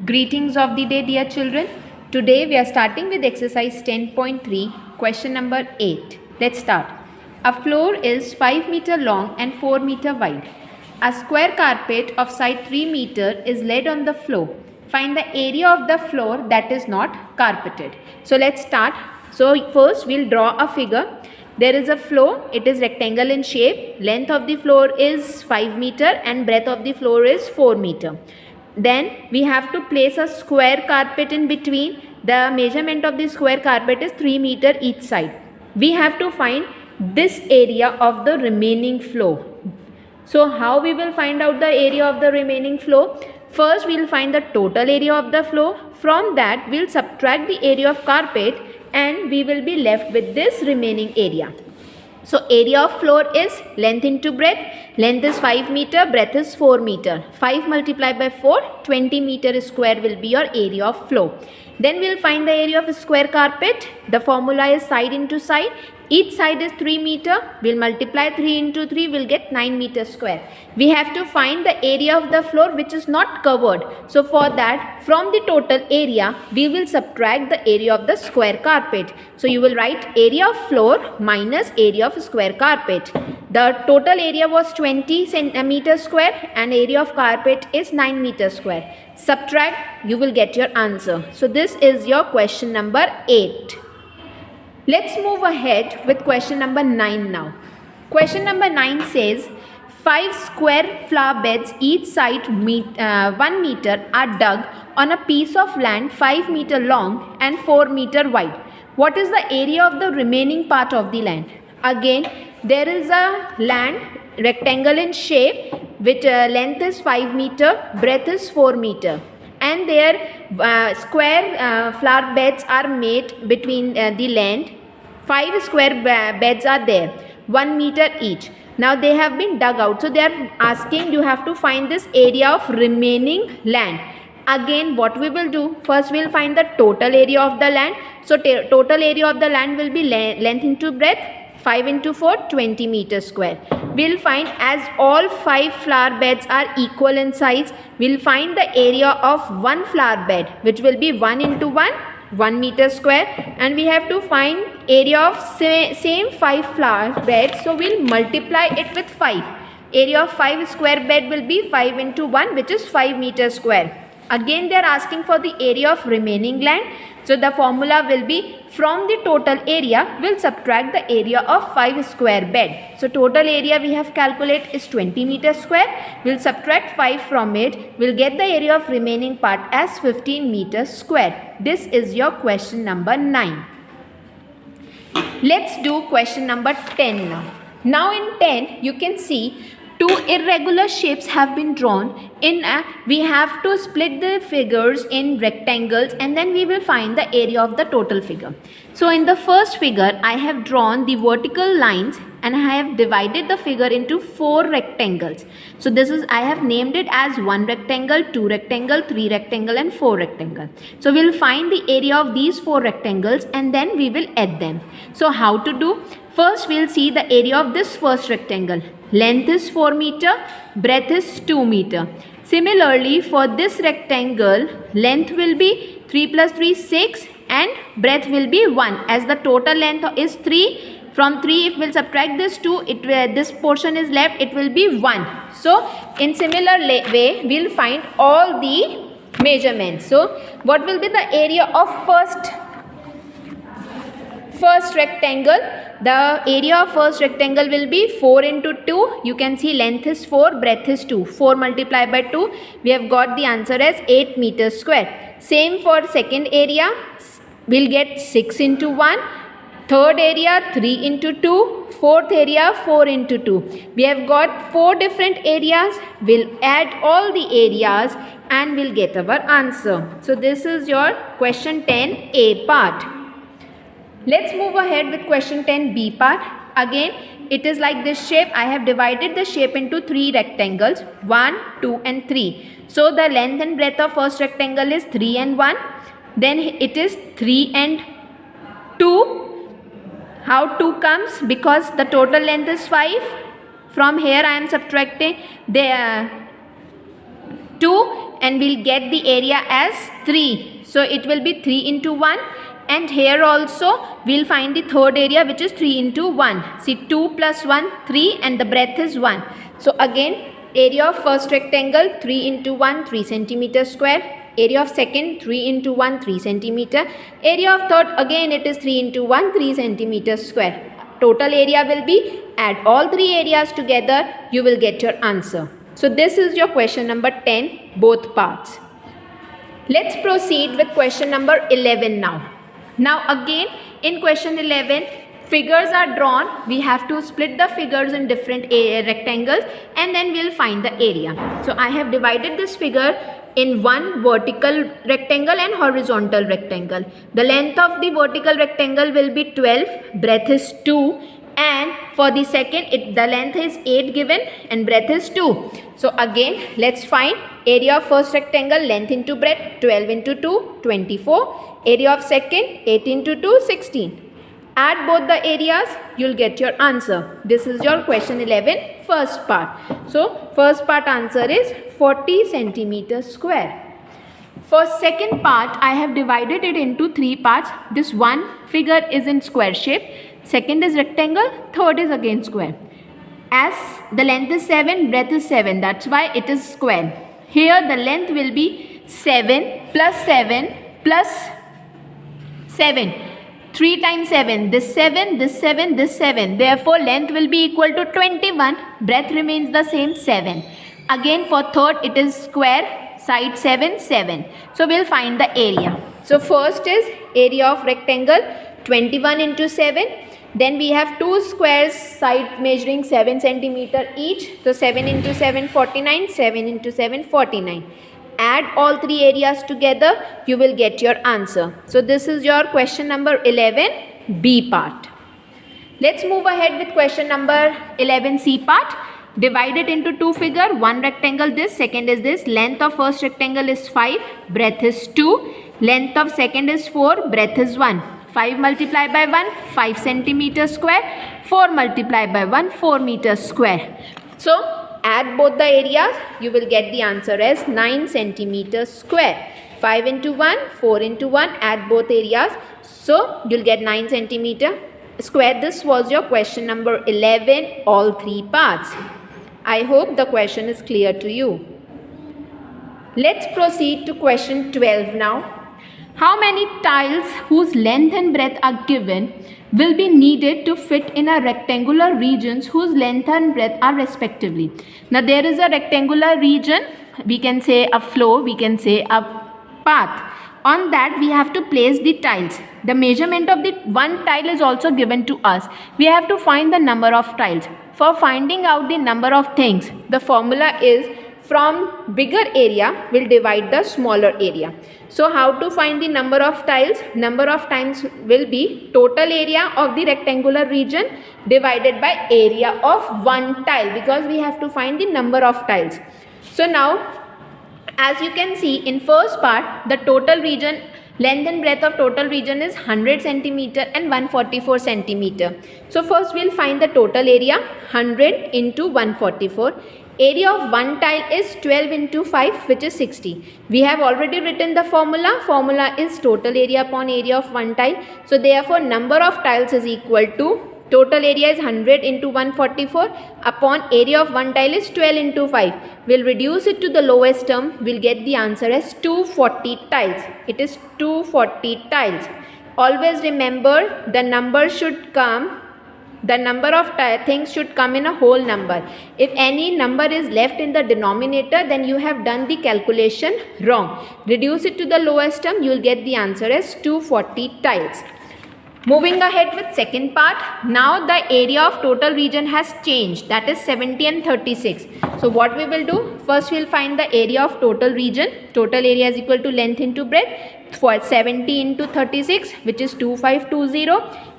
Greetings of the day, dear children. Today we are starting with exercise 10.3, question number 8. Let's start. A floor is 5 meter long and 4 meter wide. A square carpet of side 3 meter is laid on the floor. Find the area of the floor that is not carpeted. So let's start. So first we'll draw a figure. There is a floor, it is rectangle in shape. Length of the floor is 5 meter and breadth of the floor is 4 meter. Then we have to place a square carpet in between. The measurement of the square carpet is 3 meter each side. We have to find this area of the remaining floor. So how we will find out the area of the remaining floor? First we will find the total area of the floor. From that we will subtract the area of carpet and we will be left with this remaining area. So area of floor is length into breadth. Length is 5 meter, breadth is 4 meter. 5 multiplied by 4, 20 meter square will be your area of floor. Then we will find the area of square carpet. The formula is side into side. Each side is 3 meter. We will multiply 3 into 3, we will get 9 meter square. We have to find the area of the floor which is not covered. So for that, from the total area, we will subtract the area of the square carpet. So you will write area of floor minus area of square carpet. The total area was 20 centimeter square and area of carpet is 9 meter square. Subtract, you will get your answer. So this is your question number 8. Let's move ahead with question number 9 now. Question number 9 says 5 square flower beds each side 1 meter are dug on a piece of land 5 meter long and 4 meter wide. What is the area of the remaining part of the land? Again, there is a land rectangle in shape which length is 5 meter, breadth is 4 meter. And their square flower beds are made between the land. 5 square beds are there, 1 meter each. Now they have been dug out. So they are asking you have to find this area of remaining land. Again, what we will do? First we will find the total area of the land. So total area of the land will be length into breadth. 5 into 4, 20 meter square. We will find as all 5 flower beds are equal in size, we will find the area of one flower bed which will be 1 into 1 meter square, and we have to find area of same 5 flower beds. So we will multiply it with 5. Area of 5 square bed will be 5 into 1 which is 5 meter square. Again they are asking for the area of remaining land. So the formula will be from the total area we will subtract the area of 5 square bed. So total area we have calculated is 20 meter square. We will subtract 5 from it. We will get the area of remaining part as 15 meters square. This is your question number 9. Let's do question number 10 now. Now in 10 you can see 2 irregular shapes have been drawn. We have to split the figures in rectangles and then we will find the area of the total figure. So in the first figure I have drawn the vertical lines and I have divided the figure into 4 rectangles. So this is, I have named it as 1 rectangle, 2 rectangle, 3 rectangle and 4 rectangle. So we will find the area of these 4 rectangles and then we will add them. So how to do? First we will see the area of this first rectangle. Length is 4 meter, breadth is 2 meter. Similarly for this rectangle, length will be 3 plus 3 6 and breadth will be 1. As the total length is 3, from 3 if we will subtract this 2, this portion is left, it will be 1. So in similar way we will find all the measurements. So what will be the area of first rectangle? The area of first rectangle will be 4 into 2. You can see length is 4, breadth is 2. 4 multiplied by 2, we have got the answer as 8 meters square. Same for second area, we will get 6 into 1. Third area 3 into 2. Fourth area 4 into 2. We have got 4 different areas. We will add all the areas and we will get our answer. So this is your question 10A part. Let's move ahead with question 10B part. Again, it is like this shape. I have divided the shape into 3 rectangles, 1, 2 and 3. So the length and breadth of first rectangle is 3 and 1. Then it is 3 and 2. How 2 comes? Because the total length is 5. From here I am subtracting the 2 and we'll get the area as 3. So it will be 3 into 1. And here also we'll find the third area, which is 3 into 1. See, 2 plus 1, 3, and the breadth is 1. So again, area of first rectangle 3 into 1, 3 centimeter square. Area of second 3 into 1, 3 centimeter. Area of third, again it is 3 into 1, 3 centimeter square. Total area will be, add all three areas together, you will get your answer. So this is your question number 10, both parts. Let's proceed with question number 11 now. Now again, in question 11, figures are drawn. We have to split the figures in different rectangles, and then we'll find the area. So I have divided this figure in one vertical rectangle and horizontal rectangle. The length of the vertical rectangle will be 12, breadth is 2, and for the second the length is 8 given and breadth is 2. So again, let's find area of first rectangle, length into breadth, 12 into 2, 24. Area of second, 8 into 2, 16. Add both the areas, you'll get your answer. This is your question 11, first part. So first part answer is 40 centimeters square. For second part, I have divided it into 3 parts. This one figure is in square shape, second is rectangle, third is again square. As the length is 7, breadth is 7, that's why it is square. Here the length will be 7 plus 7 plus 7. 3 times 7, this 7, this 7, this 7. Therefore, length will be equal to 21. Breadth remains the same, 7. Again, for third, it is square, side 7, 7. So, we'll find the area. So, first is area of rectangle, 21 into 7. Then we have two squares, side measuring 7 centimeter each. So, 7 into 7, 49. 7 into 7, 49. Add all three areas together, you will get your answer. So this is your question number 11, B part. Let's move ahead with question number 11, C part. Divide it into two figure, one rectangle this, second is this. Length of first rectangle is 5, breadth is 2. Length of second is 4, breadth is 1. 5 multiplied by 1, 5 centimeters square. 4 multiplied by 1, 4 meters square. So add both the areas, you will get the answer as 9 centimeters square. 5 into 1, 4 into 1, add both areas. So, you'll get 9 centimeter square. This was your question number 11, all three parts. I hope the question is clear to you. Let's proceed to question 12 now. How many tiles whose length and breadth are given will be needed to fit in a rectangular regions whose length and breadth are respectively? Now there is a rectangular region, we can say a floor, we can say a path. On that we have to place the tiles. The measurement of the one tile is also given to us. We have to find the number of tiles. For finding out the number of things, the formula is from bigger area will divide the smaller area. So how to find the number of tiles? Number of tiles will be total area of the rectangular region divided by area of one tile, because we have to find the number of tiles. So now, as you can see in first part, the total region, length and breadth of total region is 100 centimeter and 144 centimeter. So first we'll find the total area, 100 into 144. Area of one tile is 12 into 5, which is 60. We have already written the formula. Formula is total area upon area of one tile. So therefore number of tiles is equal to, total area is 100 into 144 upon area of one tile is 12 into 5. We'll reduce it to the lowest term. We'll get the answer as 240 tiles. It is 240 tiles. Always remember, the number should come, the number of things should come in a whole number. If any number is left in the denominator, then you have done the calculation wrong. Reduce it to the lowest term, you will get the answer as 240 tiles. Moving ahead with second part. Now the area of total region has changed, that is 70 and 36. So what we will do? First we will find the area of total region. Total area is equal to length into breadth. For 70 into 36, which is 2520.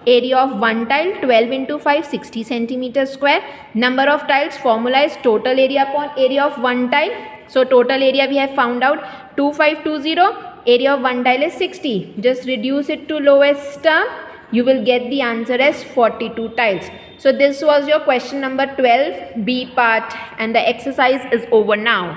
Area of one tile, 12 into 5, 60 centimeters square. Number of tiles, formula is total area upon area of one tile. So total area we have found out 2520. Area of one tile is 60. Just reduce it to lowest term. You will get the answer as 42 tiles. So this was your question number 12, B part, and the exercise is over now.